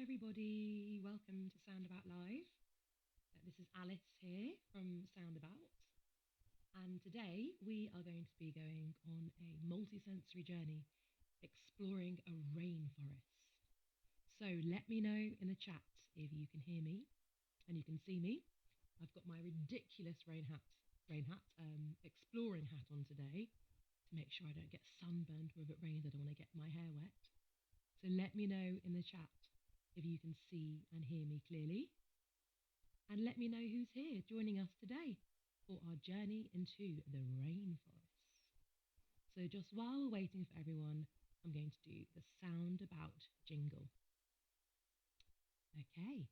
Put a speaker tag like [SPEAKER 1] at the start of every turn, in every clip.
[SPEAKER 1] everybody. Welcome to Soundabout Live. This is Alice here from Soundabout. And today we are going to be going on a multisensory journey exploring a rainforest. So let me know in the chat if you can hear me and you can see me. I've got my ridiculous exploring hat on today to make sure I don't get sunburned wherever it rains. I don't want to get my hair wet. So let me know in the chat if you can see and hear me clearly. And let me know who's here joining us today for our journey into the rainforest. So just while we're waiting for everyone, I'm going to do the Soundabout jingle. Okay.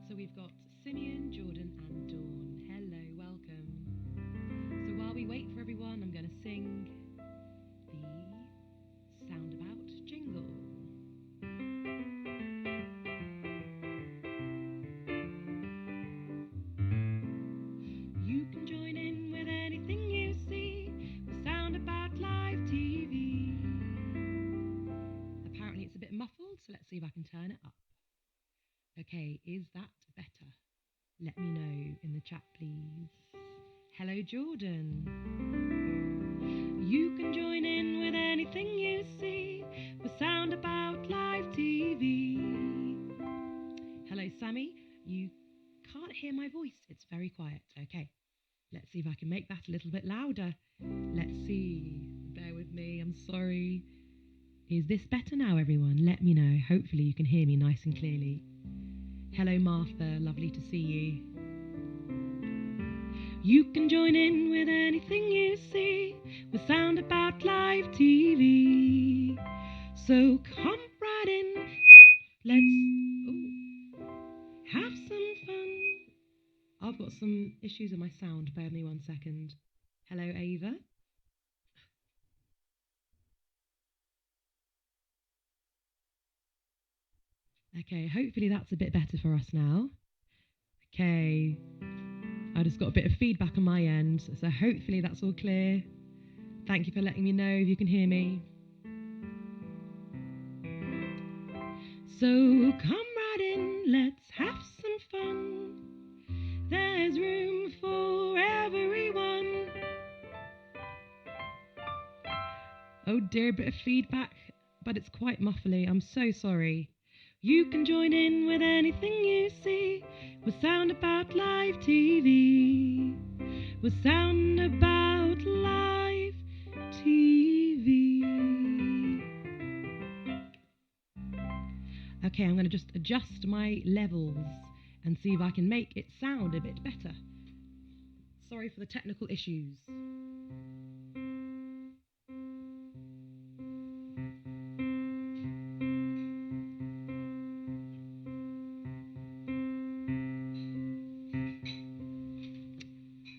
[SPEAKER 1] So we've got Simeon, Jordan and Dawn. Hello, welcome. So while we wait for everyone, I'm going to sing the Soundabout jingle. You can join in with anything you see with Soundabout Live TV. Apparently it's a bit muffled, so let's see if I can turn it up. Okay, is that better? Let me know in the chat, please. Hello, Jordan. You can join in with anything you see with Soundabout Live TV. Hello, Sammy. You can't hear my voice. It's very quiet. Okay, let's see if I can make that a little bit louder. Let's see. Bear with me. I'm sorry. Is this better now, everyone? Let me know. Hopefully you can hear me nice and clearly. Hello, Martha. Lovely to see you. You can join in with anything you see with Soundabout Live TV. So come right in. Let's have some fun. I've got some issues with my sound. Bear with me 1 second. Hello, Ava. Okay, hopefully that's a bit better for us now. Okay, I just got a bit of feedback on my end, so hopefully that's all clear. Thank you for letting me know if you can hear me. So come right in, let's have some fun. There's room for everyone. Oh dear, a bit of feedback, but it's quite muffly. I'm so sorry. You can join in with anything you see with Soundabout Live TV. With Soundabout Live TV. Okay, I'm going to just adjust my levels and see if I can make it sound a bit better. Sorry for the technical issues.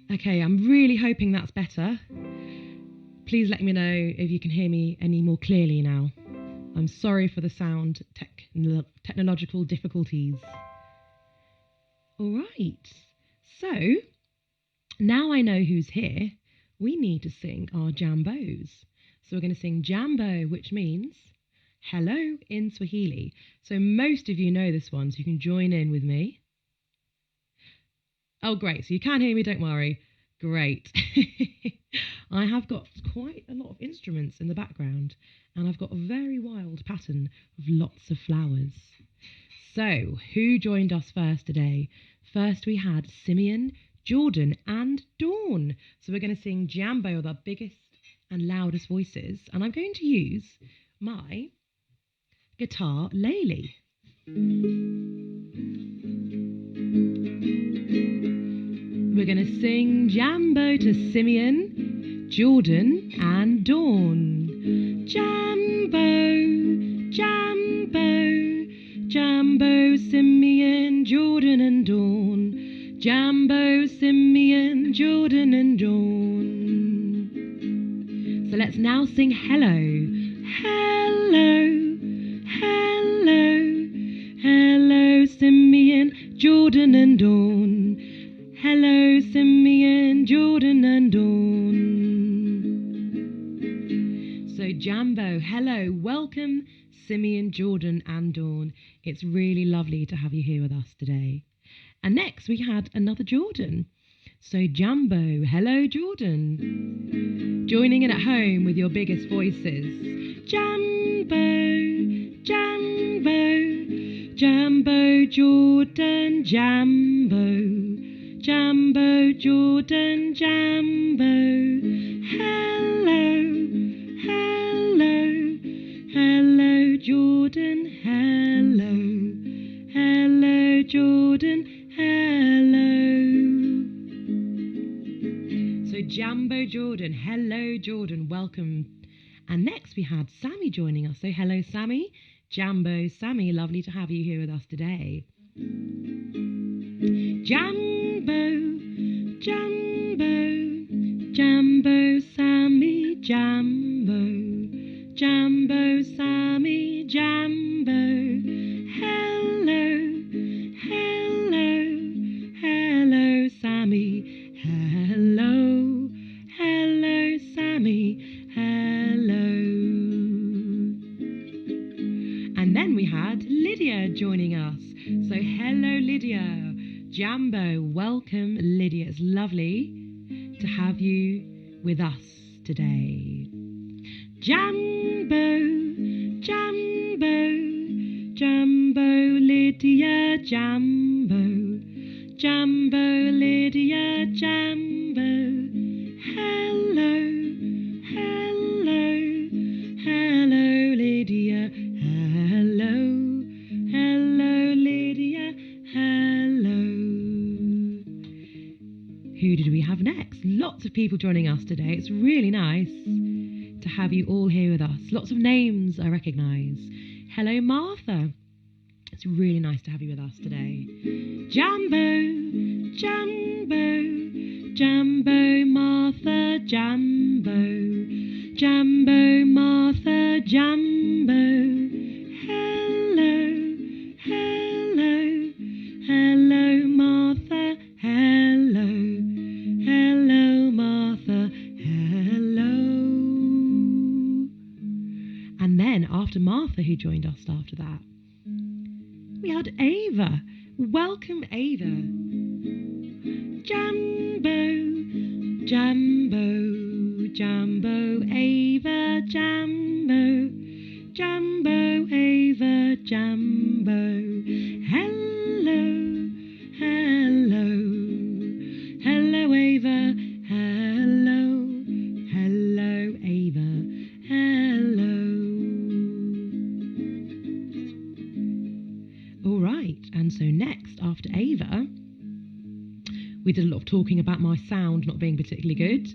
[SPEAKER 1] Okay, I'm really hoping that's better. Please let me know if you can hear me any more clearly now. I'm sorry for the sound technological difficulties. All right, so now I know who's here, we need to sing our jambos. So we're going to sing jambo, which means hello in Swahili. So most of you know this one, so you can join in with me. Oh, great. So you can hear me, don't worry. Great. I have got quite a lot of instruments in the background, and I've got a very wild pattern of lots of flowers. So who joined us first today? First we had Simeon, Jordan and Dawn. So we're going to sing Jambo with our biggest and loudest voices, and I'm going to use my guitar ukulele. We're going to sing Jambo to Simeon, Jordan and Dawn. Jambo, Jambo, Jambo, Simeon, Jordan and Dawn. Jambo, Simeon, Jordan and Dawn. So let's now sing hello. Hello, hello, hello, Simeon, Jordan and Dawn. Hello, Simeon, Jordan and Dawn. So hello, welcome Simeon, Jordan and Dawn. It's really lovely to have you here with us today. And next we had another Jordan. So Jambo, hello Jordan. Joining in at home with your biggest voices. Jambo, Jambo, Jambo, Jordan, Jambo, Jambo, Jordan, Jambo. Hello, hello, hello Jordan, hello, hello Jordan, hello. So Jambo Jordan, hello Jordan, welcome. And next we had Sammy joining us. So hello Sammy, Jambo, Sammy, lovely to have you here with us today. Jambo, Jambo, Jambo, Sammy, Jambo, Jambo, Sammy, Jambo. Hello, hello, hello Sammy, hello, hello Sammy, hello. And then we had Lydia joining us. So hello Lydia, Jambo, welcome Lydia. It's lovely to have you with us today. Jambo, Jambo, Jambo, Lydia, Jambo, Jambo, Lydia, Jambo. Hello, hello, hello Lydia, hello, hello Lydia, hello. Who did we have next? Lots of people joining us today. It's really nice to have you all here with us. Lots of names I recognise. Hello Martha. It's really nice to have you with us today. Jambo, Jambo, Jambo, Martha, Jambo, Jambo, Martha, Jambo. Hello, hello, hello Martha, hello, hello Martha, hello. And then after Martha, who joined us after that, we had Ava. Welcome Ava. Jambo, Jambo, Jambo, Ava, Jambo, Jambo, Ava, Jambo. Hello, hello, hello Ava, hello, hello Ava, hello. All right, and so next after Ava, we did a lot of talking about my sound not being particularly good.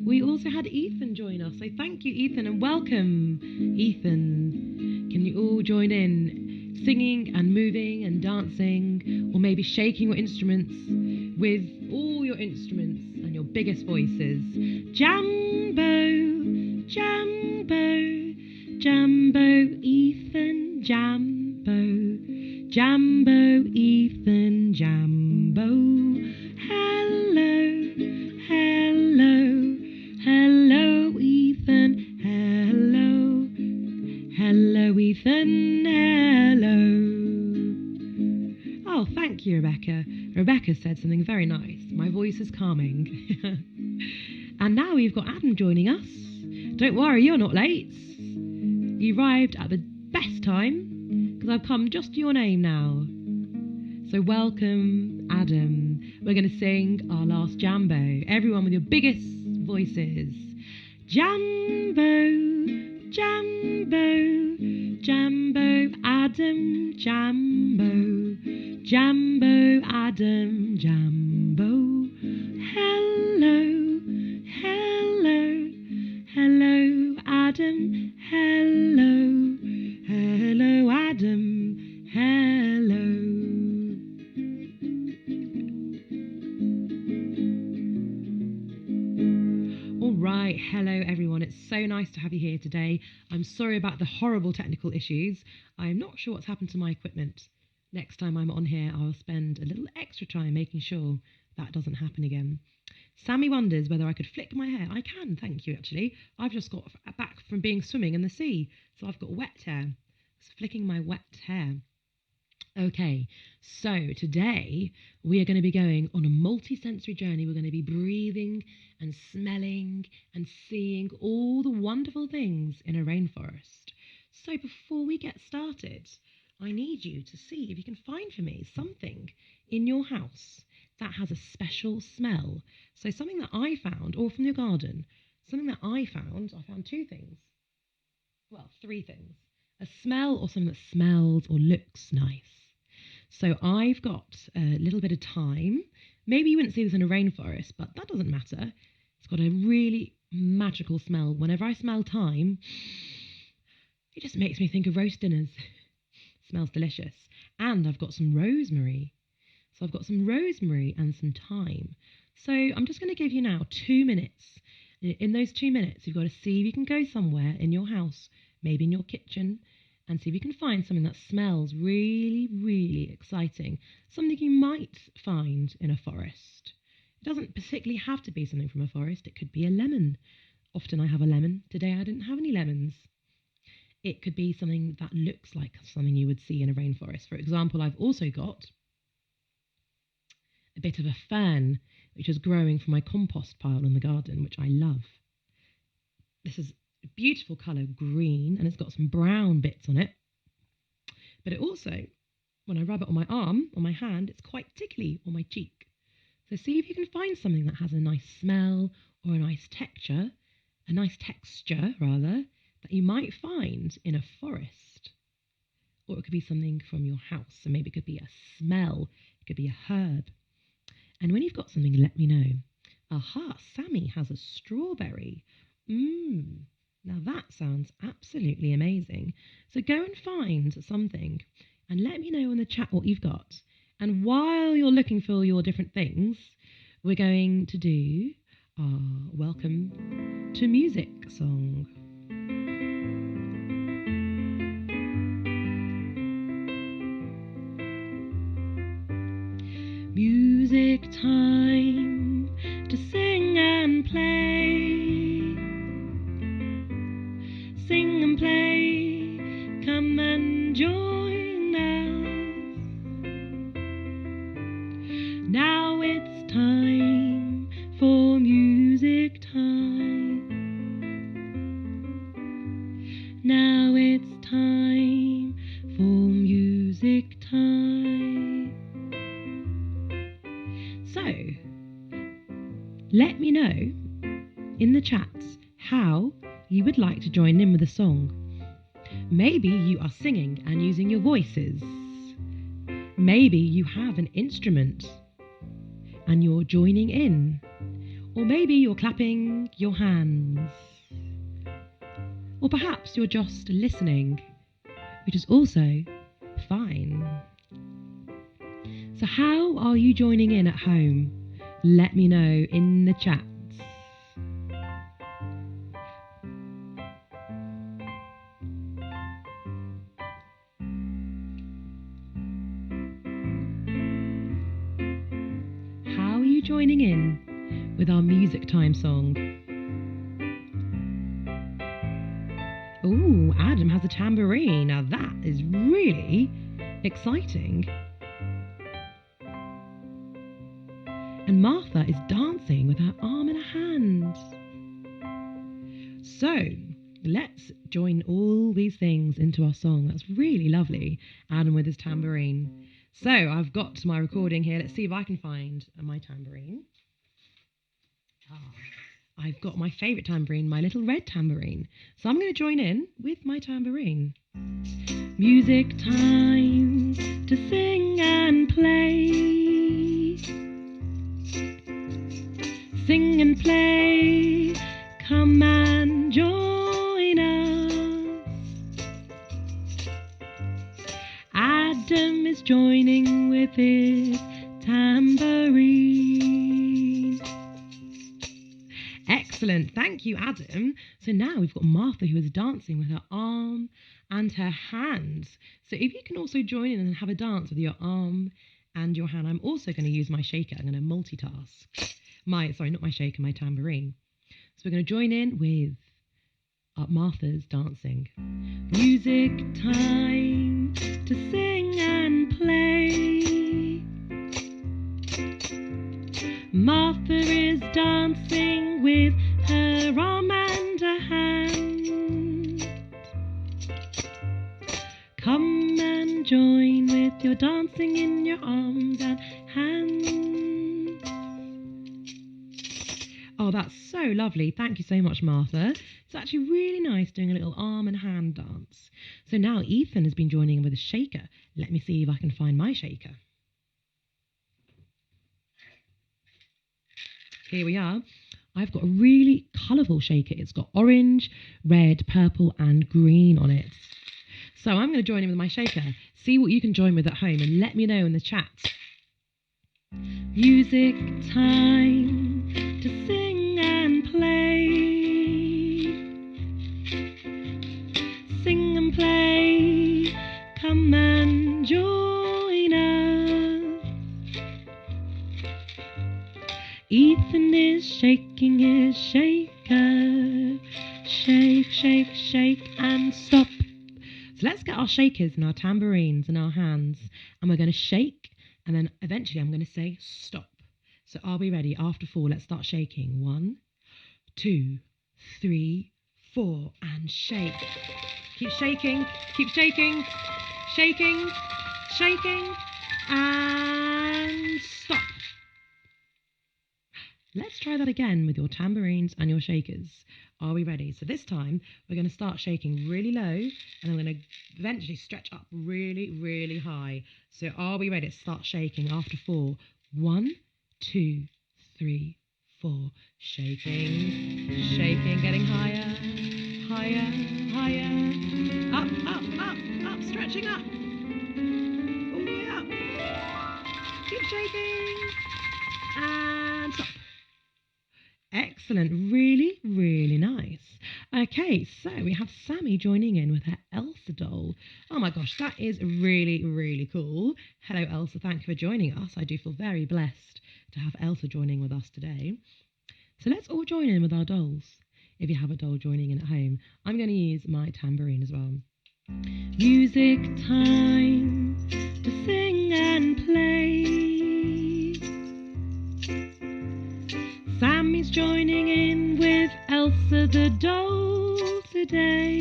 [SPEAKER 1] We also had Ethan join us, so thank you Ethan and welcome Ethan. Can you all join in singing and moving and dancing, or maybe shaking your instruments with all your instruments and your biggest voices? Jambo, Jambo, Jambo, Ethan, Jambo, Jambo, Ethan, Jambo. Hello, hello, hello Ethan, hello, hello Ethan, hello. Oh, thank you Rebecca. Rebecca said something very nice. My voice is calming. And now we've got Adam joining us. Don't worry, you're not late. You arrived at the best time, because I've come just to your name now. So welcome, Adam. We're going to sing our last Jambo. Everyone with your biggest voices. Jambo, Jambo, Jambo, Adam, Jambo, Jambo, Adam, Jambo. Hello, hello, hello, Adam, hello, hello, Adam, hello. Right, hello everyone. It's so nice to have you here today. I'm sorry about the horrible technical issues. I'm not sure what's happened to my equipment. Next time I'm on here, I'll spend a little extra time making sure that doesn't happen again. Sammy wonders whether I could flick my hair. I can, thank you, actually. I've just got back from being swimming in the sea, so I've got wet hair. It's flicking my wet hair. Okay, so today we are going to be going on a multi-sensory journey. We're going to be breathing and smelling and seeing all the wonderful things in a rainforest. So before we get started, I need you to see if you can find for me something in your house that has a special smell. So something that I found, or from your garden, something that I found two things. Well, three things. A smell or something that smells or looks nice. So I've got a little bit of thyme. Maybe you wouldn't see this in a rainforest, but that doesn't matter. It's got a really magical smell. Whenever I smell thyme, it just makes me think of roast dinners. It smells delicious. And I've got some rosemary. So I've got some rosemary and some thyme. So I'm just going to give you now 2 minutes. In those 2 minutes, you've got to see if you can go somewhere in your house, maybe in your kitchen, and see if you can find something that smells really, really exciting. Something you might find in a forest. It doesn't particularly have to be something from a forest. It could be a lemon. Often I have a lemon. Today I didn't have any lemons. It could be something that looks like something you would see in a rainforest. For example, I've also got a bit of a fern, which is growing from my compost pile in the garden, which I love. This is a beautiful colour, green, and it's got some brown bits on it. But it also, when I rub it on my arm, on my hand, it's quite tickly on my cheek. So see if you can find something that has a nice smell or a nice texture, that you might find in a forest. Or it could be something from your house. So maybe it could be a smell, it could be a herb. And when you've got something, let me know. Aha, Sammy has a strawberry. Now that sounds absolutely amazing. So go and find something and let me know in the chat what you've got. And while you're looking for your different things, we're going to do our welcome to music song. Music time to sing and play. Sing and play, come and join us. Now it's time for music time. Now it's time for music time. So, let me know in the chats how you would like to join in with a song. Maybe you are singing and using your voices. Maybe you have an instrument and you're joining in. Or maybe you're clapping your hands. Or perhaps you're just listening, which is also fine. So how are you joining in at home? Let me know in the chat. How are you joining in with our music time song? Ooh, Adam has a tambourine. Now that is really exciting. And Martha is dancing with her arm in her hand. So let's join all these things into our song. That's really lovely. Adam with his tambourine. So I've got my recording here. Let's see if I can find my tambourine. I've got my favourite tambourine, my little red tambourine. So I'm going to join in with my tambourine. Music time to sing and play. Sing and play, come and join us. Adam is joining with his tambourine. Excellent, thank you, Adam. So now we've got Martha who is dancing with her arm and her hands. So if you can also join in and have a dance with your arm and your hand. I'm also going to use my shaker. I'm going to multitask. not my shaker, my tambourine. So we're going to join in with Martha's dancing. Music time to sing and play. Martha is dancing with her arm and her hand. Come and join with your dancing in your arms and hands. Oh, that's so lovely. Thank you so much, Martha. It's actually really nice doing a little arm and hand dance. So now Ethan has been joining in with a shaker. Let me see if I can find my shaker. Here we are. I've got a really colourful shaker. It's got orange, red, purple and green on it. So I'm going to join in with my shaker. See what you can join with at home and let me know in the chat. Music time to sing and play. Sing and play. Come and join us. Ethan is shaking his shaker. Shake, shake, shake and stop. So let's get our shakers and our tambourines in our hands. And we're going to shake and then eventually I'm going to say stop. So are we ready? After 4, let's start shaking. 1, 2, 3, 4 and shake. Keep shaking, keep shaking, shaking, shaking and stop. Let's try that again with your tambourines and your shakers. Are we ready? So this time we're going to start shaking really low and I'm going to eventually stretch up really, really high. So are we ready? Start shaking after 4. 1, 2, 3, 4. Shaking, shaking, getting higher, higher, higher. Up, up, up, up, stretching up. All the way up. Keep shaking. And stop. Excellent, really, really nice. Okay, so we have Sammy joining in with her Elsa doll. Oh my gosh, that is really, really cool. Hello Elsa, thank you for joining us. I do feel very blessed to have Elsa joining with us today. So let's all join in with our dolls. If you have a doll joining in at home, I'm going to use my tambourine as well. Music time to sing and play. Sammy's joining in with Elsa the doll today.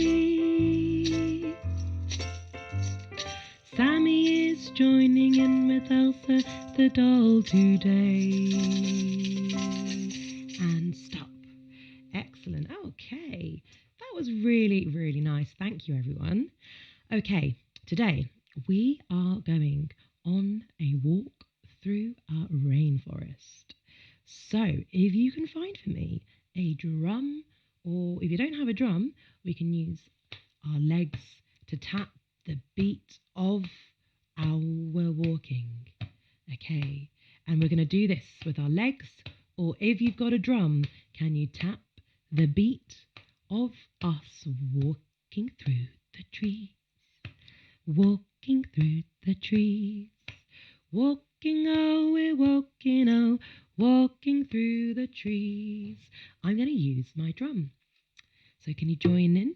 [SPEAKER 1] Sammy is joining in with Elsa the doll today. And stop. Excellent. Okay. That was really, really nice. Thank you, everyone. Okay, today we are going on a walk through our rainforest. So if you can find for me a drum, or if you don't have a drum, we can use our legs to tap the beat of our walking. Okay, and we're going to do this with our legs, or if you've got a drum, can you tap the beat of us walking through the trees? Walking through the trees. Walking, oh, we're walking, oh, walking through the trees. I'm going to use my drum. So can you join in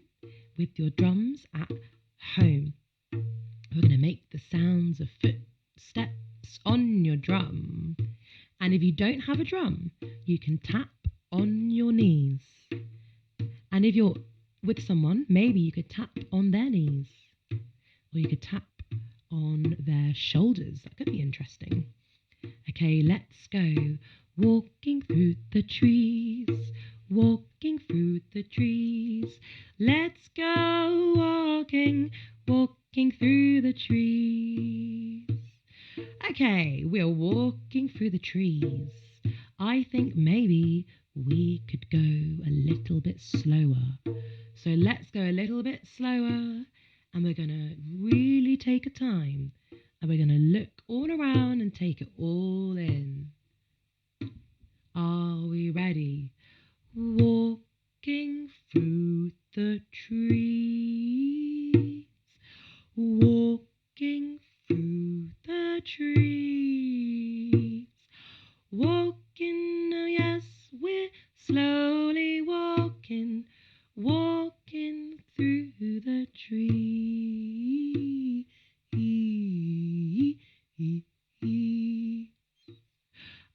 [SPEAKER 1] with your drums at home? We're going to make the sounds of footsteps on your drum. And if you don't have a drum, you can tap on your knees. And if you're with someone, maybe you could tap on their knees. Or you could tap on their shoulders. That could be interesting. Okay, let's go. Walking through the trees, walking through the trees. Let's go walking, walking through the trees. Okay, we're walking through the trees. I think maybe we could go a little bit slower. So let's go a little bit slower. And we're going to really take a time and we're going to look all around and take it all in. Are we ready? Walking through the trees. Walking through the trees. Walking, oh yeah.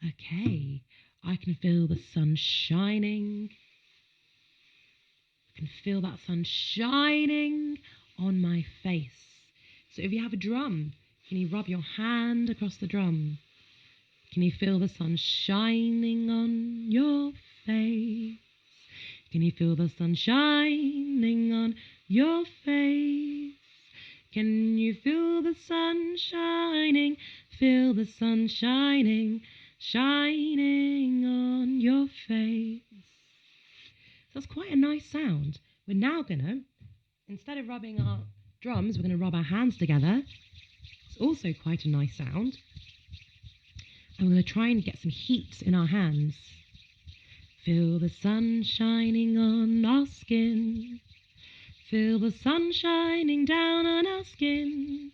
[SPEAKER 1] Okay, I can feel the sun shining. I can feel that sun shining on my face. So if you have a drum, can you rub your hand across the drum? Can you feel the sun shining on your face? Can you feel the sun shining on your face? Can you feel the sun shining? Feel the sun shining, shining on your face. So that's quite a nice sound. We're now gonna, instead of rubbing our drums, we're gonna rub our hands together. It's also quite a nice sound. And we're going to try and get some heat in our hands. Feel the sun shining on our skin. Feel the sun shining down on our skin.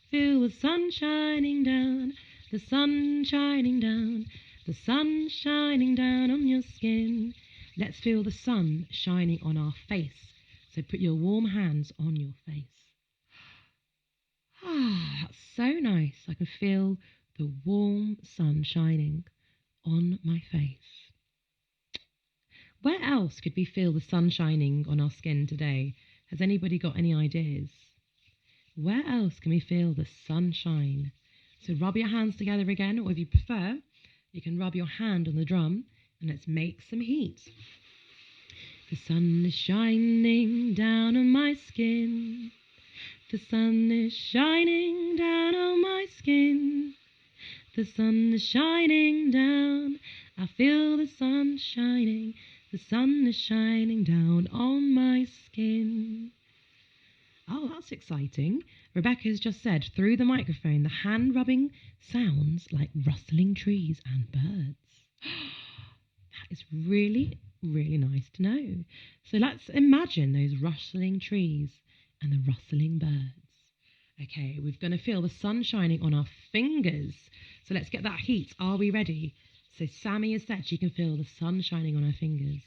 [SPEAKER 1] Feel the sun shining down, the sun shining down, the sun shining down on your skin. Let's feel the sun shining on our face. So put your warm hands on your face. Ah, that's so nice. I can feel the warm sun shining on my face. Where else could we feel the sun shining on our skin today? Has anybody got any ideas? Where else can we feel the sunshine? So rub your hands together again, or if you prefer, you can rub your hand on the drum and let's make some heat. The sun is shining down on my skin. The sun is shining down on my skin. The sun is shining down. I feel the sun shining. The sun is shining down on my skin. Oh, that's exciting. Rebecca's just said through the microphone, the hand rubbing sounds like rustling trees and birds. That is really, really nice to know. So let's imagine those rustling trees and the rustling birds. Okay, we're going to feel the sun shining on our fingers. So let's get that heat. Are we ready? So Sammy has said she can feel the sun shining on her fingers.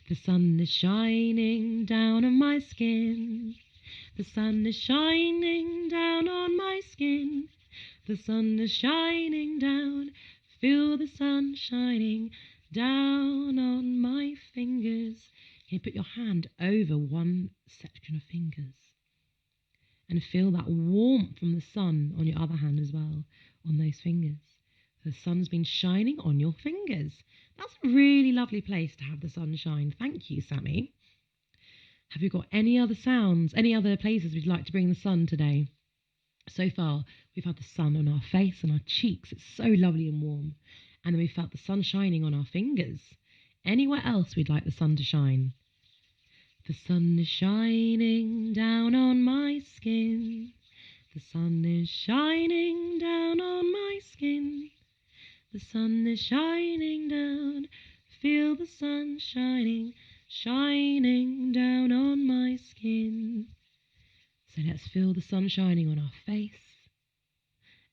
[SPEAKER 1] The sun is shining down on my skin. The sun is shining down on my skin. The sun is shining down. Feel the sun shining down on my fingers. Can you put your hand over one section of fingers? And feel that warmth from the sun on your other hand as well, on those fingers. The sun's been shining on your fingers. That's a really lovely place to have the sun shine. Thank you, Sammy. Have you got any other sounds, any other places we'd like to bring the sun today? So far, we've had the sun on our face and our cheeks. It's so lovely and warm. And then we felt the sun shining on our fingers. Anywhere else we'd like the sun to shine? The sun is shining down on my skin. The sun is shining down on my skin. The sun is shining down. Feel the sun shining, shining down on my skin. So let's feel the sun shining on our face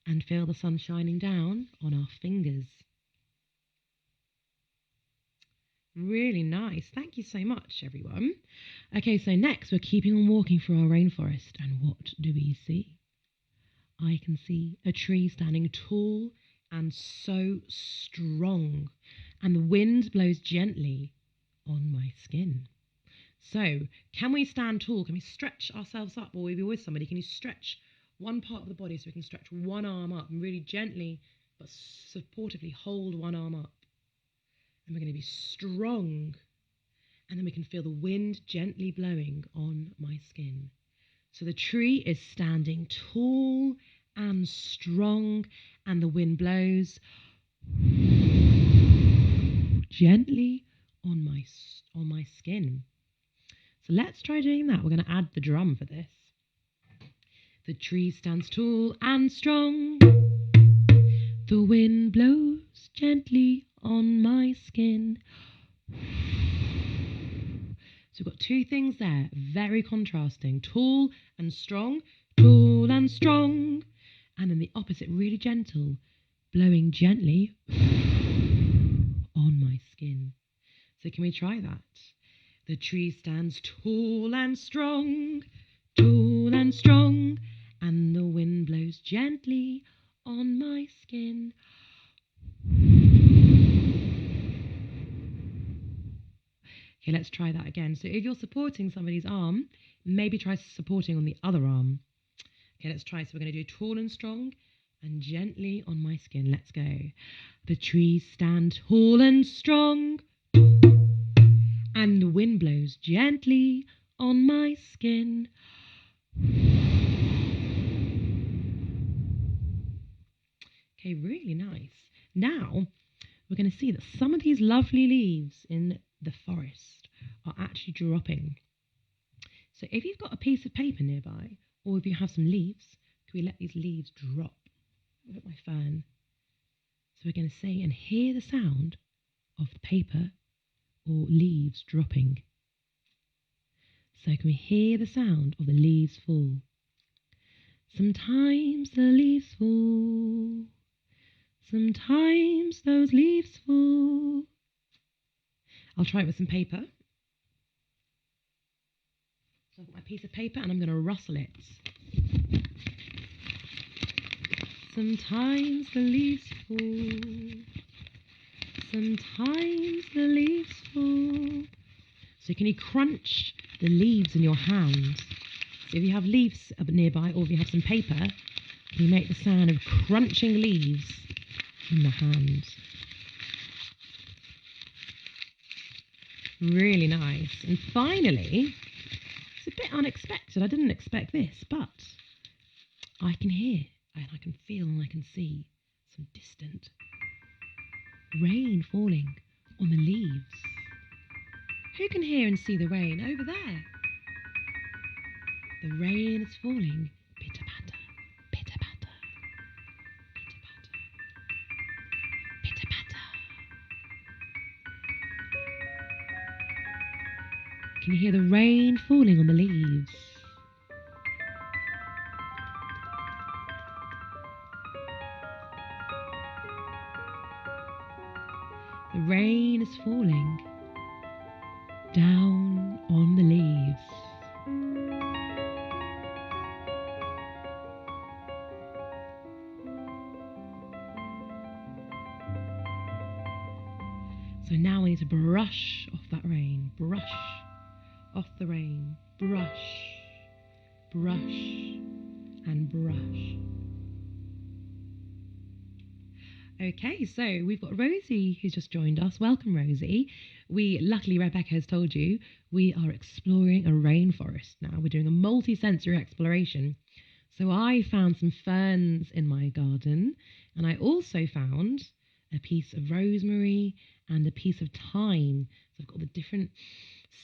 [SPEAKER 1] and feel the sun shining down on our fingers. Really nice. Thank you so much, everyone. Okay, so next we're keeping on walking through our rainforest. And what do we see? I can see a tree standing tall and so strong. And the wind blows gently on my skin. So, can we stand tall? Can we stretch ourselves up? Or if you're with somebody, can you stretch one part of the body so we can stretch one arm up and really gently but supportively hold one arm up? And we're going to be strong. And then we can feel the wind gently blowing on my skin. So the tree is standing tall and strong, and the wind blows gently on my skin. So let's try doing that. We're going to add the drum for this. The tree stands tall and strong. The wind blows gently on my skin. So we've got two things there, very contrasting. Tall and strong, tall and strong. And then the opposite, really gentle, blowing gently on my skin. So can we try that? The tree stands tall and strong, and the wind blows gently on my skin. Okay, let's try that again. So if you're supporting somebody's arm, maybe try supporting on the other arm. Okay, let's try. So we're going to do tall and strong and gently on my skin. Let's go. The trees stand tall and strong and the wind blows gently on my skin. Okay, really nice. Now we're going to see that some of these lovely leaves in the forest are actually dropping. So if you've got a piece of paper nearby, or if you have some leaves, can we let these leaves drop? Look at my fan. So we're going to say and hear the sound of the paper or leaves dropping. So can we hear the sound of the leaves fall? Sometimes the leaves fall. Sometimes those leaves fall. I'll try it with some paper. So I've got my piece of paper and I'm going to rustle it. Sometimes the leaves fall. Sometimes the leaves fall. So can you crunch the leaves in your hand? So if you have leaves nearby or if you have some paper, can you make the sound of crunching leaves in the hand? Really nice. And finally, it's a bit unexpected. I didn't expect this, but I can hear and I can feel and I can see some distant rain falling on the leaves. Who can hear and see the rain? Over there. The rain is falling. Pitter-patter, pitter-patter, pitter-patter, pitter-patter. Can you hear the rain falling on the leaves? The rain is falling down on the leaves. So now we need to brush off that rain. Brush off the rain. Brush, brush, and brush. Okay, so we've got Rosie who's just joined us. Welcome, Rosie. Luckily, Rebecca has told you, we are exploring a rainforest now. We're doing a multi-sensory exploration. So I found some ferns in my garden, and I also found a piece of rosemary and a piece of thyme. So I've got the different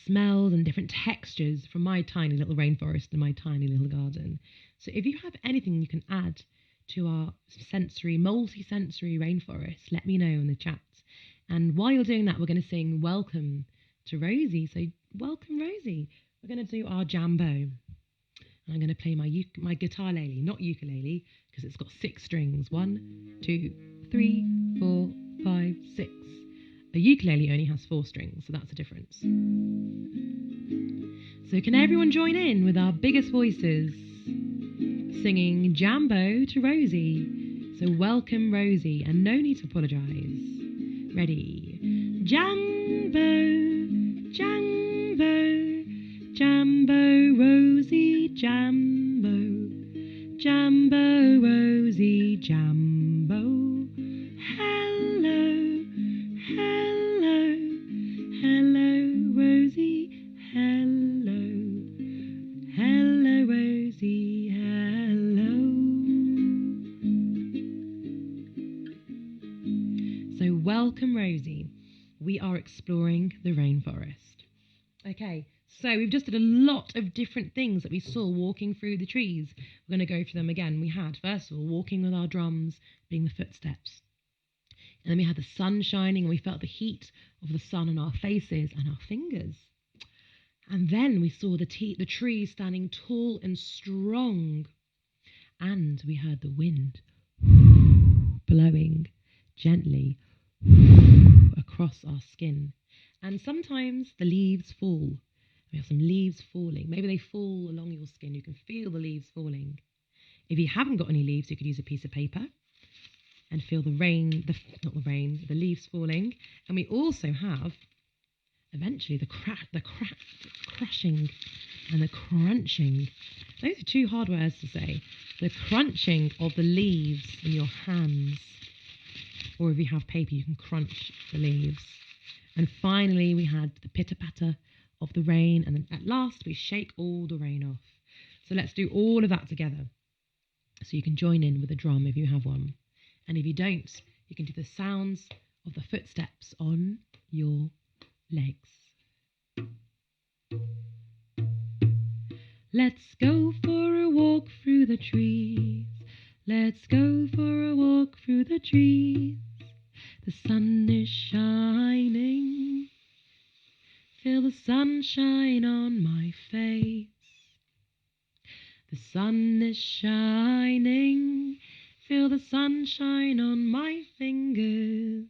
[SPEAKER 1] smells and different textures from my tiny little rainforest and my tiny little garden. So if you have anything you can add to our multi-sensory rainforest, let me know in the chat. And while you're doing that, we're going to sing Welcome to Rosie. So welcome, Rosie. We're going to do our jambo. And I'm going to play my guitar lele, not ukulele, because it's got 6 strings. 1, 2, 3, 4, 5, 6. A ukulele only has 4 strings, so that's a difference. So can everyone join in with our biggest voices, singing Jambo to Rosie? So welcome, Rosie, and no need to apologise. Ready? Jambo, Jambo, Jambo, Rosie, Jambo, Jambo, Rosie, Jambo. Hello, hello, hello, Rosie, hello, hello, Rosie, hello. So welcome, Rosie. We are exploring the rainforest. Okay, so we've just did a lot of different things that we saw walking through the trees. We're going to go through them again. We had, first of all, walking with our drums, being the footsteps. And then we had the sun shining and we felt the heat of the sun on our faces and our fingers. And then we saw the trees standing tall and strong. And we heard the wind blowing gently across our skin. And sometimes the leaves fall. We have some leaves falling. Maybe they fall along your skin. You can feel the leaves falling. If you haven't got any leaves, you could use a piece of paper and feel the leaves falling. And we also have eventually the crushing and the crunching. Those are two hard words to say. The crunching of the leaves in your hands. Or if you have paper, you can crunch the leaves. And finally, we had the pitter-patter of the rain. And then at last, we shake all the rain off. So let's do all of that together. So you can join in with a drum if you have one. And if you don't, you can do the sounds of the footsteps on your legs. Let's go for a walk through the trees. Let's go for a walk through the trees. The sun is shining. Feel the sunshine on my face. The sun is shining. Feel the sunshine on my fingers.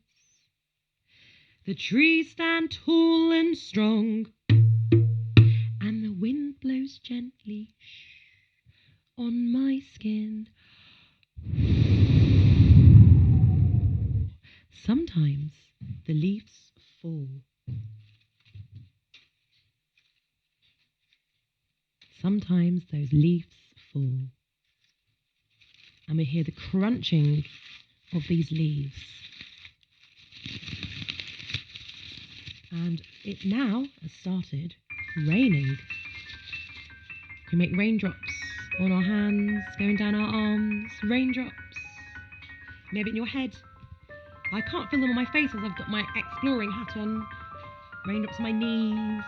[SPEAKER 1] The trees stand tall and strong, and the wind blows gently on my skin. Sometimes the leaves fall. Sometimes those leaves fall. And we hear the crunching of these leaves. And it now has started raining. We make raindrops on our hands, going down our arms, raindrops. Maybe in your head. I can't feel them on my face as I've got my exploring hat on. Raindrops on my knees.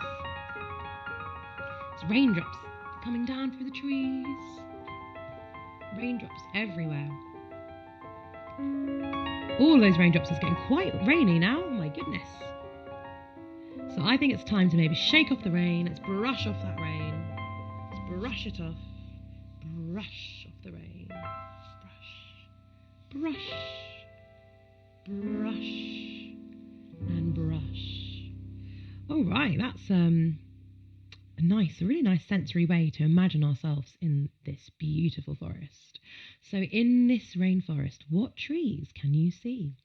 [SPEAKER 1] It's raindrops coming down through the trees. Raindrops everywhere. All those raindrops is getting quite rainy now. Oh my goodness. So I think it's time to maybe shake off the rain. Let's brush off that rain. Let's brush it off. Brush off the rain. Brush. Brush. Brush. And brush. All right, that's a really nice sensory way to imagine ourselves in this beautiful forest. So in this rainforest, what trees can you see?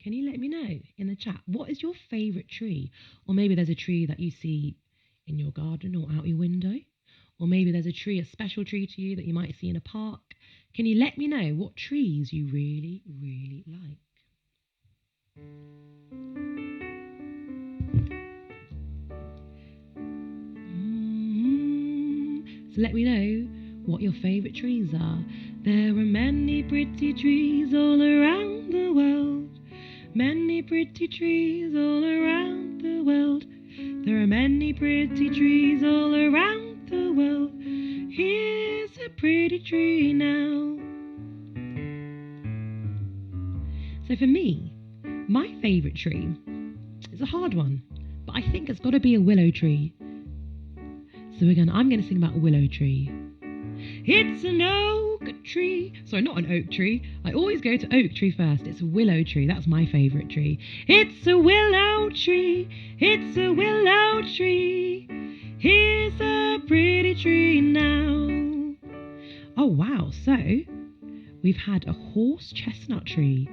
[SPEAKER 1] Can you let me know in the chat? What is your favourite tree? Or maybe there's a tree that you see in your garden or out your window. Or maybe there's a tree, a special tree to you that you might see in a park. Can you let me know what trees you really, really like? So let me know what your favourite trees are. There are many pretty trees all around the world. Many pretty trees all around the world. There are many pretty trees all around the world. Here's a pretty tree now. So for me, my favourite tree is a hard one, but I think it's got to be a willow tree. So I'm going to sing about a willow tree. It's an oak tree. Sorry, not an oak tree. I always go to oak tree first. It's a willow tree. That's my favourite tree. It's a willow tree. It's a willow tree. Here's a pretty tree now. Oh, wow. So we've had a horse chestnut tree.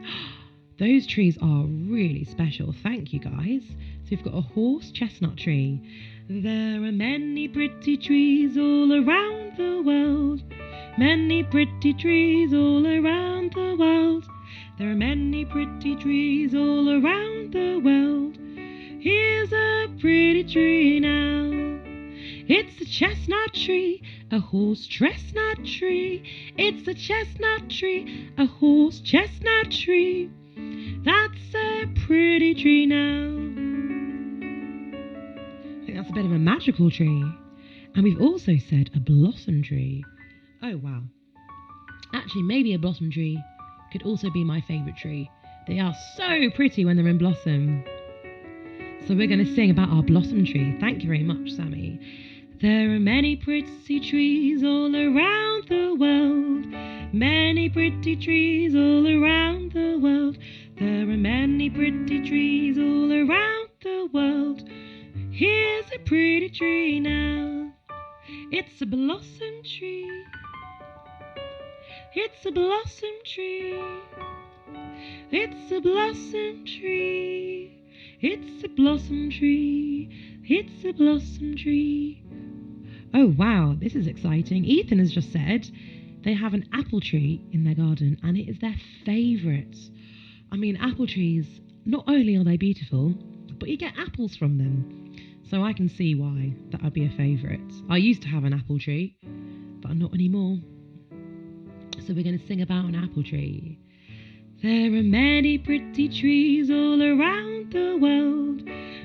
[SPEAKER 1] Those trees are really special. Thank you, guys. So we've got a horse chestnut tree. There are many pretty trees all around the world. Many pretty trees all around the world. There are many pretty trees all around the world. Here's a pretty tree now. It's a chestnut tree, a horse chestnut tree. It's a chestnut tree, a horse chestnut tree. That's a pretty tree now. I think that's a bit of a magical tree. And we've also said a blossom tree. Oh, wow. Actually, maybe a blossom tree could also be my favourite tree. They are so pretty when they're in blossom. So we're going to sing about our blossom tree. Thank you very much, Sammy. There are many pretty trees all around the world. Many pretty trees all around the world. There are many pretty trees all around the world. Here's a pretty tree now. It's a blossom tree. It's a blossom tree. It's a blossom tree. It's a blossom tree. It's a blossom tree. Oh, wow, this is exciting. Ethan has just said they have an apple tree in their garden and it is their favourite. I mean, apple trees, not only are they beautiful, but you get apples from them. So I can see why that would be a favourite. I used to have an apple tree, but not anymore. So we're going to sing about an apple tree. There are many pretty trees all around the world.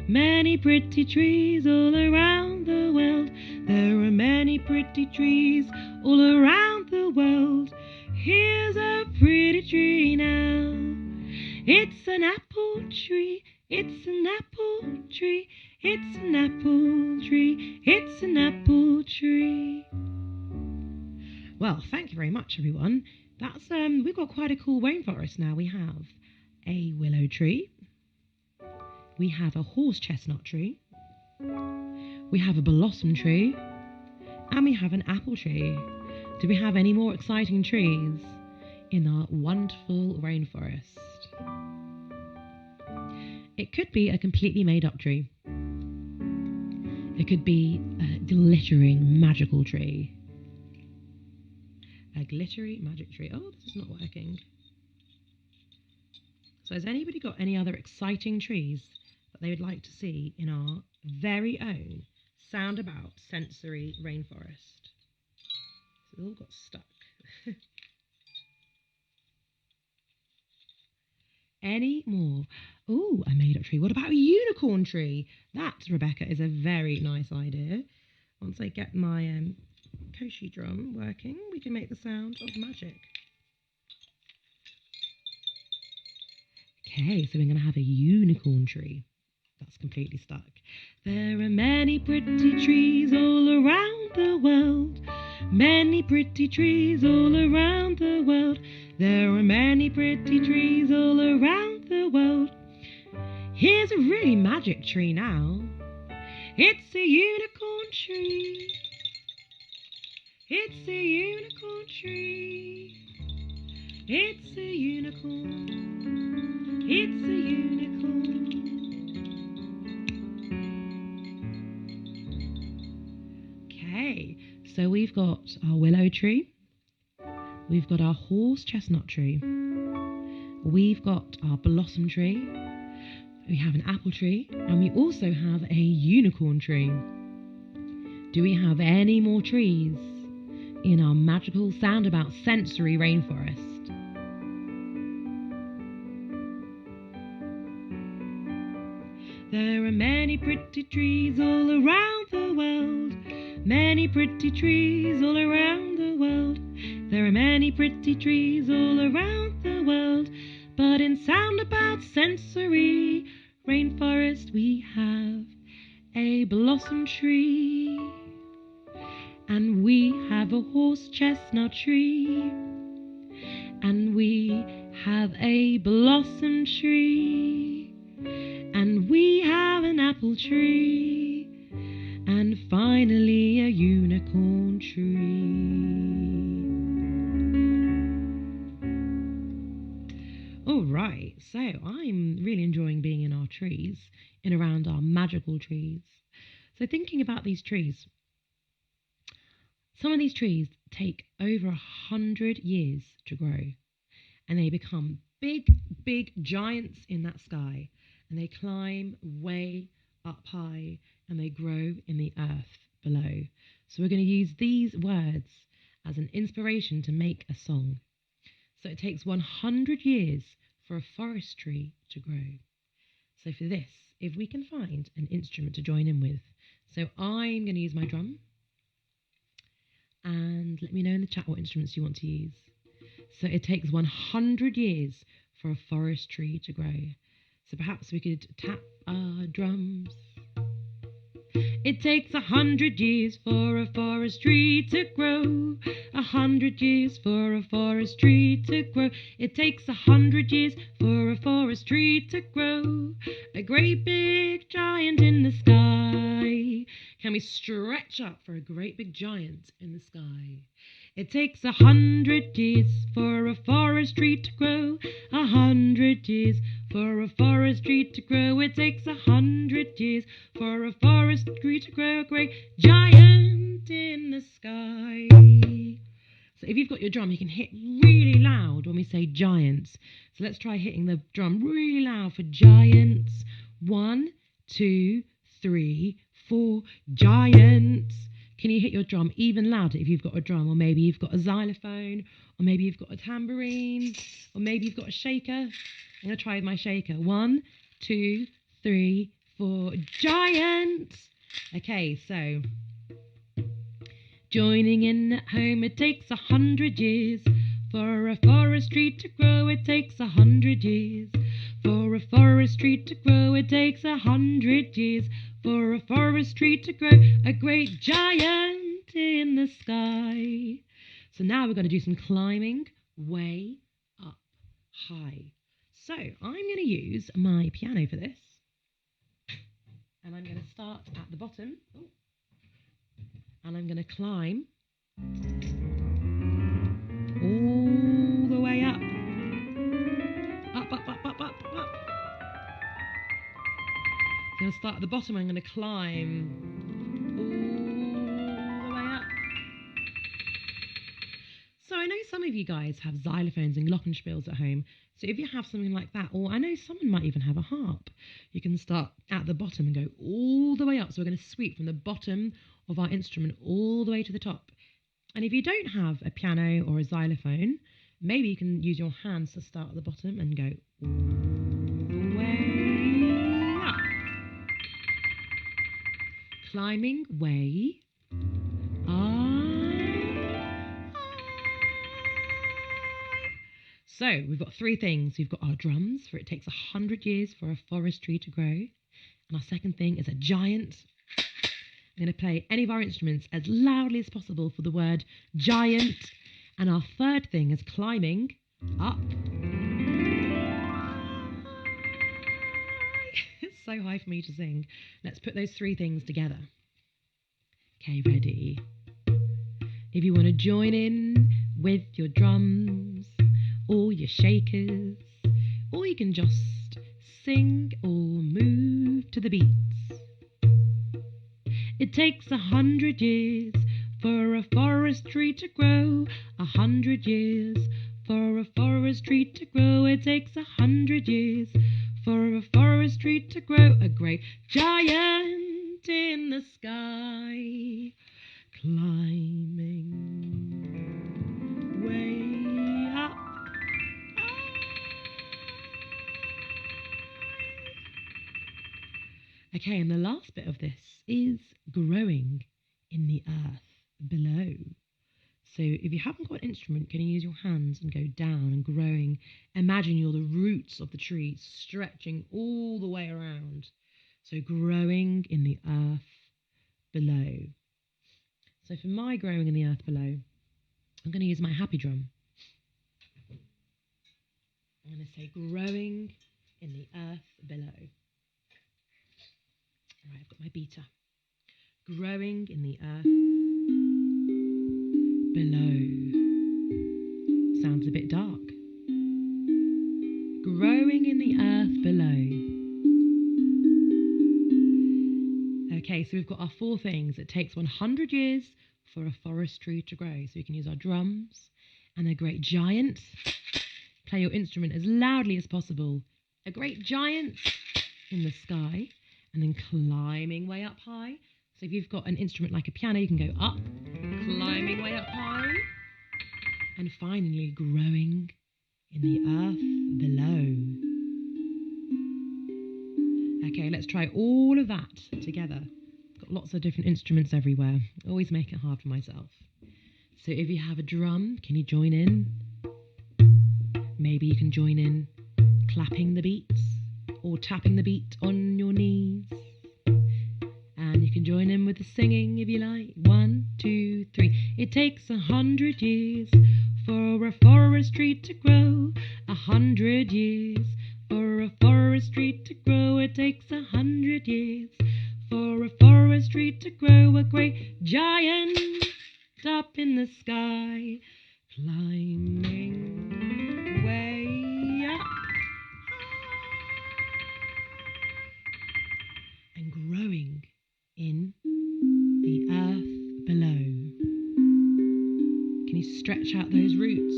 [SPEAKER 1] Many pretty trees all around the world. There are many pretty trees all around the world. Here's a pretty tree now. It's an apple tree. It's an apple tree. It's an apple tree. It's an apple tree. Well, thank you very much, everyone. That's we've got quite a cool rainforest now. We have a willow tree. We have a horse chestnut tree. We have a blossom tree. And we have an apple tree. Do we have any more exciting trees in our wonderful rainforest? It could be a completely made up tree. It could be a glittering magical tree. A glittery magic tree. Oh, this is not working. So has anybody got any other exciting trees that they would like to see in our very own Soundabout sensory rainforest? So it all got stuck. Any more? Oh, a made up tree. What about a unicorn tree? That, Rebecca, is a very nice idea. Once I get my koshi drum working, we can make the sound of magic. Okay, so we're going to have a unicorn tree. That's completely stuck. There are many pretty trees all around the world. Many pretty trees all around the world. There are many pretty trees all around the world. Here's a really magic tree now. It's a unicorn tree. It's a unicorn tree. It's a unicorn. It's a unicorn. Okay, so we've got our willow tree. We've got our horse chestnut tree. We've got our blossom tree. We have an apple tree. And we also have a unicorn tree. Do we have any more trees in our magical Soundabout sensory rainforest? There are many pretty trees all around the world. Many pretty trees all around the world. There are many pretty trees all around the world. But in Soundabout sensory rainforest we have a blossom tree. And we have a horse chestnut tree. And we have a blossom tree. And we have an apple tree. And finally a unicorn tree. All right, so I'm really enjoying being in our trees, in around our magical trees. So thinking about these trees, some of these trees take over 100 years to grow, and they become big, big giants in that sky, and they climb way up high, and they grow in the earth below. So we're going to use these words as an inspiration to make a song. So it takes 100 years for a forest tree to grow. So for this, if we can find an instrument to join in with. So I'm going to use my drum. And let me know in the chat what instruments you want to use. So it takes 100 years for a forest tree to grow. So perhaps we could tap our drums. It takes 100 years for a forest tree to grow. 100 years for a forest tree to grow. It takes 100 years for a forest tree to grow. A great big giant in the sky. Can we we stretch up for a great big giant in the sky. It takes 100 years for a forest tree to grow. 100 years for a forest tree to grow. It takes 100 years for a forest tree to grow. A great giant in the sky. So if you've got your drum, you can hit really loud when we say giants. So let's try hitting the drum really loud for giants. 1, 2, 3, 4, giants. Can you hit your drum even louder if you've got a drum? Or maybe you've got a xylophone, or maybe you've got a tambourine, or maybe you've got a shaker. I'm going to try my shaker. 1, 2, 3, 4, giants. Okay, so joining in at home, it takes 100 years for a forest tree to grow. It takes 100 years for a forest tree to grow. It takes 100 years for a forest tree to grow. A great giant in the sky. So now we're going to do some climbing way up high. So I'm going to use my piano for this. And I'm going to start at the bottom. And I'm going to climb all the way up. Up, up, up, up, up, up. I'm going to start at the bottom. I'm going to climb all the way up. So I know some of you guys have xylophones and glockenspiels at home. So if you have something like that, or I know someone might even have a harp, you can start at the bottom and go all the way up. So we're going to sweep from the bottom of our instrument all the way to the top. And if you don't have a piano or a xylophone, maybe you can use your hands to start at the bottom and go all the way up. Climbing way up. So we've got 3 things. We've got our drums, for it takes 100 years for a forest tree to grow. And our second thing is a giant. I'm going to play any of our instruments as loudly as possible for the word giant. And our third thing is climbing up. It's so high for me to sing. Let's put those 3 things together. Okay, ready? If you want to join in with your drums or your shakers, or you can just sing or move to the beats. It takes 100 years for a forest tree to grow. 100 years for a forest tree to grow. It takes 100 years for a forest tree to grow. A great giant in the sky, climbing way up. Okay, and the last bit of this is growing in the earth below. So if you haven't got an instrument, can you use your hands and go down and growing? Imagine you're the roots of the tree stretching all the way around. So growing in the earth below. So for my growing in the earth below, I'm going to use my happy drum. I'm going to say growing in the earth below. All right, I've got my beater. Growing in the earth below. Sounds a bit dark. Growing in the earth below. Okay, so we've got our 4 things. It takes 100 years for a forest tree to grow. So we can use our drums and a great giant. Play your instrument as loudly as possible. A great giant in the sky. And then climbing way up high. So if you've got an instrument like a piano, you can go up, climbing way up high, and finally growing in the earth below. Okay, let's try all of that together. Got lots of different instruments everywhere. Always make it hard for myself. So if you have a drum, can you join in? Maybe you can join in clapping the beats or tapping the beat on your knees. And you can join in with the singing if you like. 1, 2, 3. It takes 100 years for a forest tree to grow. 100 years for a forest tree to grow. It takes 100 years for a forest tree to grow a great giant up in the sky, climbing way up and growing in the earth below. Can you stretch out those roots?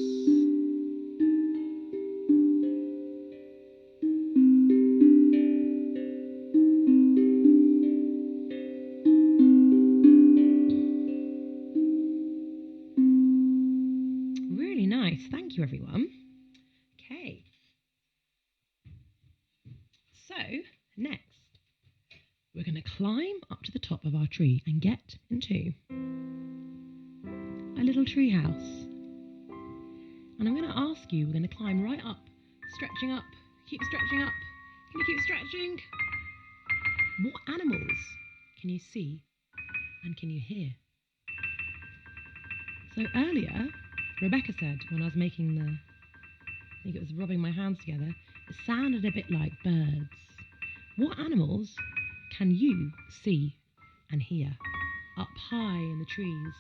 [SPEAKER 1] Really nice. Thank you, everyone. Okay. So, next, we're going to climb up to the top of our tree and get into a little tree house. And I'm going to ask you, we're going to climb right up, stretching up, keep stretching up. Can you keep stretching? What animals can you see and can you hear? So earlier, Rebecca said when I was making I think it was rubbing my hands together, it sounded a bit like birds. What animals can you see and hear up high in the trees?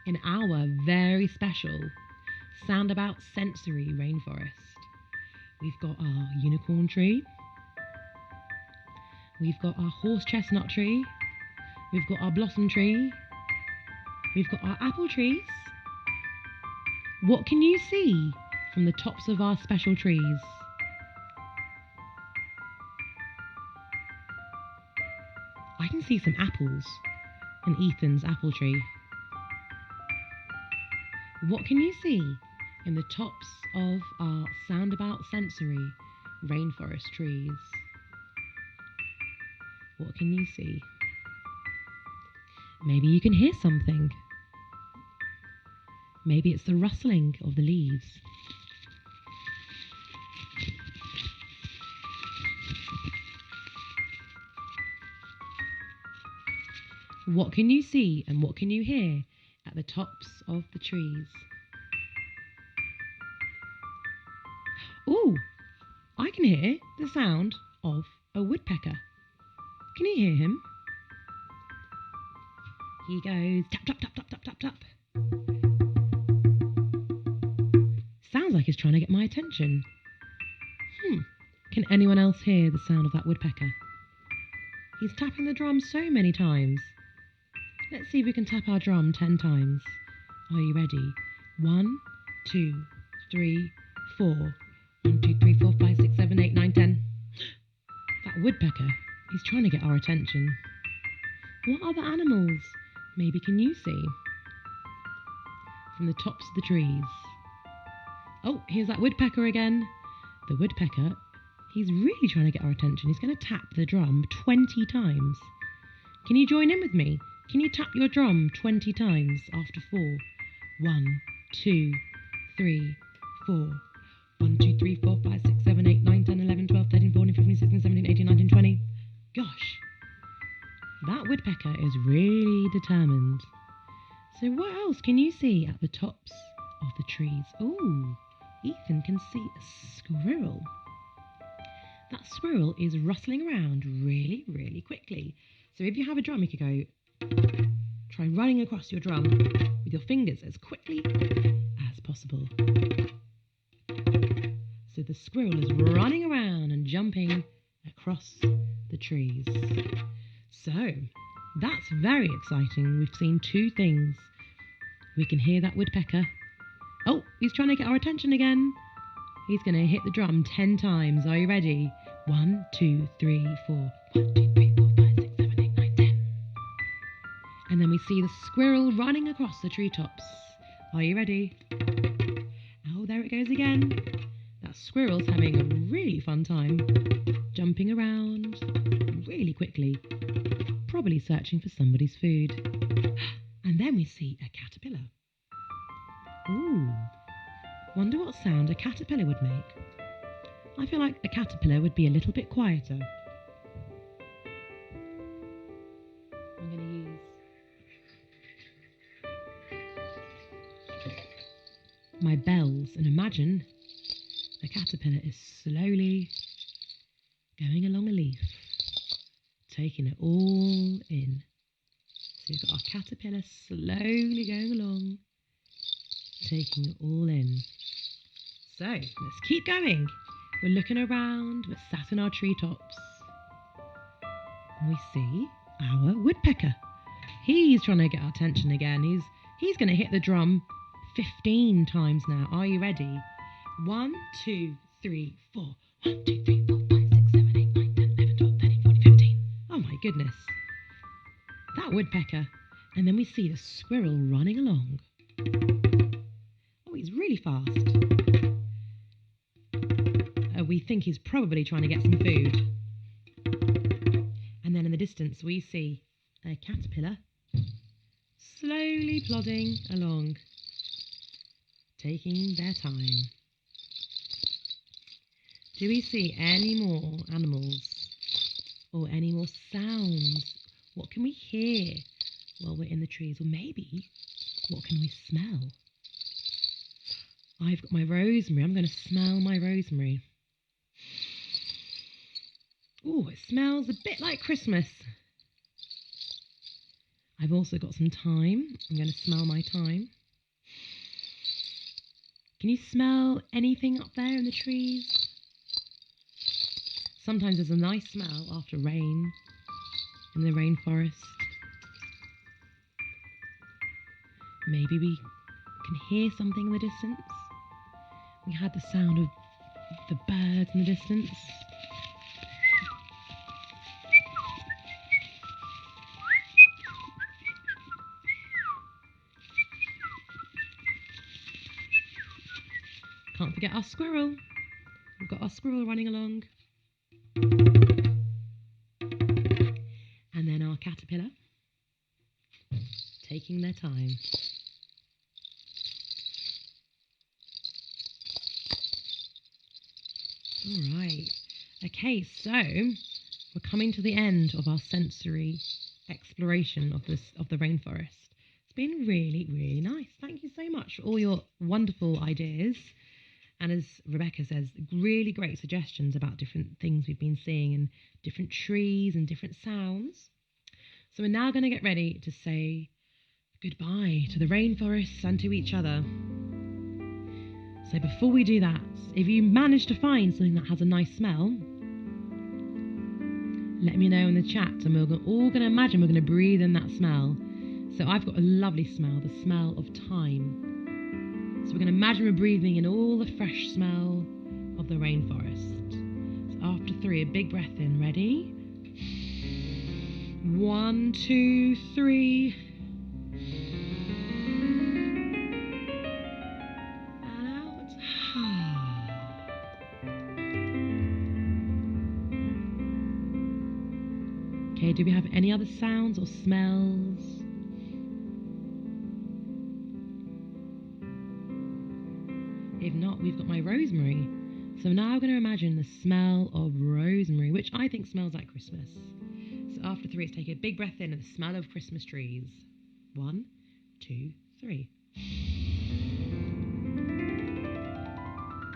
[SPEAKER 1] In our very special Soundabout sensory rainforest, we've got our unicorn tree, we've got our horse chestnut tree, we've got our blossom tree, we've got our apple trees. What can you see from the tops of our special trees? I can see some apples in Ethan's apple tree. What can you see in the tops of our Soundabout sensory rainforest trees? What can you see? Maybe you can hear something. Maybe it's the rustling of the leaves. What can you see and what can you hear at the tops of the trees? Oh, I can hear the sound of a woodpecker. Can you hear him? He goes tap, tap, tap, tap, tap, tap, tap. Sounds like he's trying to get my attention. Can anyone else hear the sound of that woodpecker? He's tapping the drum so many times. Let's see if we can tap our drum 10 times. Are you ready? 1, 2, 3, 4. 1, 2, 3, 4, 5, 6, 7, 8, 9, 10. That woodpecker, he's trying to get our attention. What other animals maybe can you see from the tops of the trees? Oh, here's that woodpecker again. The woodpecker, he's really trying to get our attention. He's going to tap the drum 20 times. Can you join in with me? Can you tap your drum 20 times after 4? 1, 2, 3, 4. 1, 2, 3, 4, 5, 6, 7, 8, 9, 10, 11, 12, 13, 14, 15, 16, 17, 18, 19, 20. Gosh, that woodpecker is really determined. So what else can you see at the tops of the trees? Oh, Ethan can see a squirrel. That squirrel is rustling around really, really quickly. So if you have a drum, you could go, try running across your drum with your fingers as quickly as possible. So the squirrel is running around and jumping across the trees. So that's very exciting. We've seen 2 things. We can hear that woodpecker. Oh, he's trying to get our attention again. He's going to hit the drum 10 times. Are you ready? 1, 2, 3, 4. 1, 2, 3, 4, 5, 6, 7, 8, 9, 10. And then we see the squirrel running across the treetops. Are you ready? Oh, there it goes again. That squirrel's having a really fun time, jumping around really quickly, probably searching for somebody's food. And then we see a caterpillar. Ooh, wonder what sound a caterpillar would make. I feel like a caterpillar would be a little bit quieter. I'm going to use my bells and imagine a caterpillar is slowly going along a leaf, taking it all in. So we've got our caterpillar slowly going along, taking it all in. So let's keep going. We're looking around, we're sat in our treetops. And we see our woodpecker. He's trying to get our attention again. He's going to hit the drum 15 times now. Are you ready? 1, 2, 3, 4. 1, 2, 3, 4, 5, 6, 7, 8, 9, 10, 11, 12, 13, 14, 15. Oh my goodness. That woodpecker. And then we see the squirrel running along. Oh, he's really fast. We think he's probably trying to get some food. And then in the distance we see a caterpillar slowly plodding along, taking their time. Do we see any more animals or any more sounds? What can we hear while we're in the trees? Or maybe, what can we smell? I've got my rosemary. I'm going to smell my rosemary. Oh, it smells a bit like Christmas. I've also got some thyme. I'm going to smell my thyme. Can you smell anything up there in the trees? Sometimes there's a nice smell after rain in the rainforest. Maybe we can hear something in the distance. We had the sound of the birds in the distance. Can't forget our squirrel. We've got our squirrel running along. And then our caterpillar taking their time. All right. Okay, so we're coming to the end of our sensory exploration of the rainforest. It's been really, really nice. Thank you so much for all your wonderful ideas. And as Rebecca says, really great suggestions about different things we've been seeing and different trees and different sounds. So we're now going to get ready to say goodbye to the rainforests and to each other. So before we do that, if you manage to find something that has a nice smell, let me know in the chat, and we're all going to imagine we're going to breathe in that smell. So I've got a lovely smell, the smell of thyme. So we're going to imagine we're breathing in all the fresh smell of the rainforest. So after 3, a big breath in. Ready? 1, 2, 3. And out. Okay, do we have any other sounds or smells? If not, we've got my rosemary. So now I'm going to imagine the smell of rosemary, which I think smells like Christmas. So after 3, let's take a big breath in and the smell of Christmas trees. 1, 2, 3.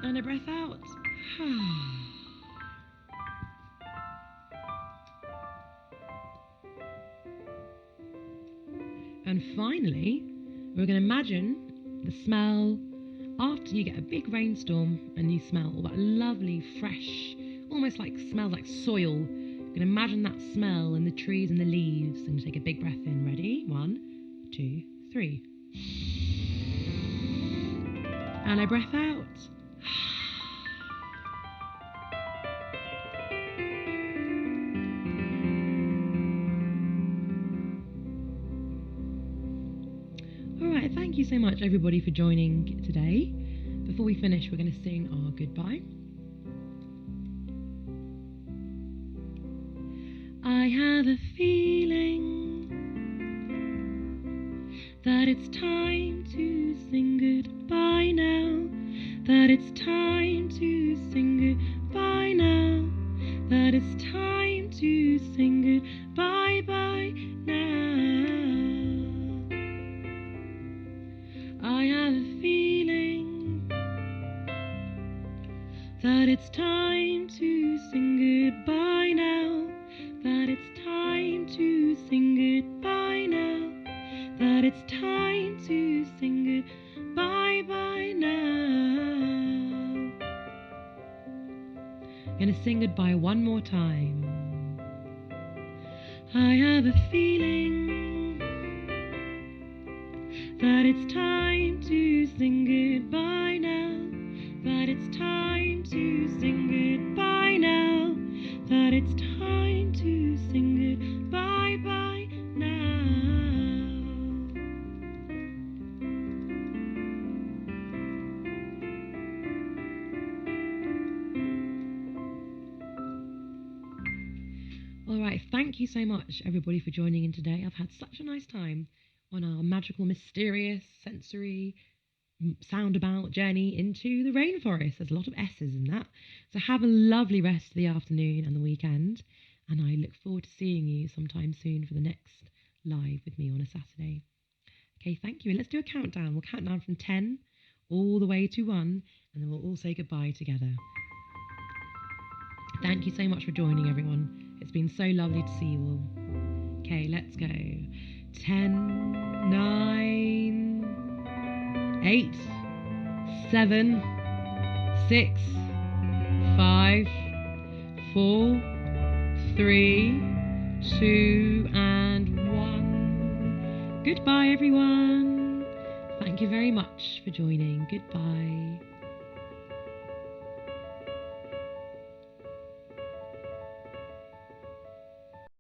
[SPEAKER 1] And a breath out. And finally, we're going to imagine the smell after you get a big rainstorm and you smell all that lovely, fresh, almost like smells like soil. You can imagine that smell in the trees and the leaves. And you take a big breath in. Ready? 1, 2, 3. And a breath out. Alright, thank you so much everybody for joining today. Before we finish, we're going to sing our goodbye. I have a feeling that it's time to sing goodbye now. That it's time to sing goodbye now. That it's time to sing goodbye bye now. I have a feeling that it's time to sing goodbye now. That it's time sing goodbye one more time. I have a feeling that it's time to sing goodbye now. That it's time to sing goodbye now. That it's time to sing goodbye bye now. Alright, thank you so much everybody for joining in today. I've had such a nice time on our magical, mysterious, sensory Soundabout journey into the rainforest. There's a lot of S's in that. So have a lovely rest of the afternoon and the weekend. And I look forward to seeing you sometime soon for the next live with me on a Saturday. Okay, thank you. And let's do a countdown. We'll count down from 10 all the way to 1. And then we'll all say goodbye together. Thank you so much for joining, everyone. It's been so lovely to see you all. Okay, let's go. 10, 9, 8, 7, 6, 5, 4, 3, 2, and 1. Goodbye, everyone. Thank you very much for joining. Goodbye.